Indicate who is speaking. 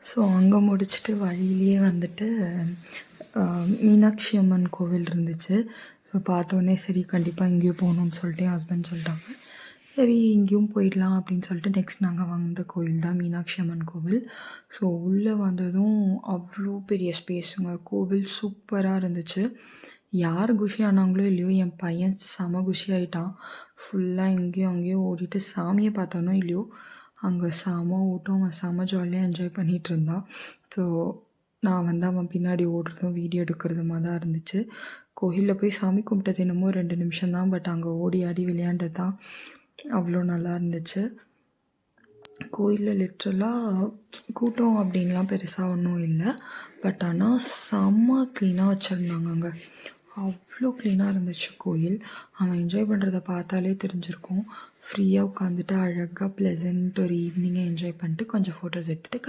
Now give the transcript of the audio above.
Speaker 1: So அங்கே முடிச்சுட்டு வழியிலேயே வந்துட்டு மீனாட்சி அம்மன் கோவில் இருந்துச்சு. ஸோ பார்த்தோன்னே சரி கண்டிப்பாக இங்கேயும் போகணுன்னு சொல்லிட்டு என் ஹஸ்பண்ட் சொல்லிட்டாங்க. சரி இங்கேயும் போயிடலாம் அப்படின்னு சொல்லிட்டு நெக்ஸ்ட் நாங்கள் வந்த கோயில் தான் மீனாட்சி அம்மன் கோவில். ஸோ உள்ளே வந்ததும் அவ்வளோ பெரிய ஸ்பேஸுங்க. கோவில் சூப்பராக இருந்துச்சு. யார் குஷி ஆனாங்களோ இல்லையோ என் பையன் செம குஷி ஆகிட்டான். ஃபுல்லாக இங்கேயும் அங்கேயும் ஓடிட்டு சாமியை பார்த்தோன்னோ இல்லையோ அங்கே செம ஓட்டம், அவன் செம ஜாலியாக என்ஜாய் பண்ணிகிட்டு இருந்தான். ஸோ நான் வந்து அவன் பின்னாடி ஓடுறதும் வீடியோ எடுக்கிறதுமா தான் இருந்துச்சு. கோயிலில் போய் சாமி கும்பிட்டது என்னமோ 2 நிமிஷம் தான். பட் அங்கே ஓடி ஆடி விளையாண்டது தான் அவ்வளோ நல்லா இருந்துச்சு. கோயிலில் லிட்ரலாக கூட்டம் அப்படின்லாம் பெருசாக ஒன்றும் இல்லை. பட் ஆனால் செம்ம க்ளீனாக வச்சுருந்தாங்க அங்கே. அவ்வளோ க்ளீனாக இருந்துச்சு கோயில். அவன் என்ஜாய் பண்ணுறத பார்த்தாலே தெரிஞ்சிருக்கும். ஃப்ரீயாக உட்காந்துட்டு அழகாக ப்ளசண்ட் ஒரு ஈவினிங்கை என்ஜாய் பண்ணிட்டு கொஞ்சம் ஃபோட்டோஸ் எடுத்துகிட்டு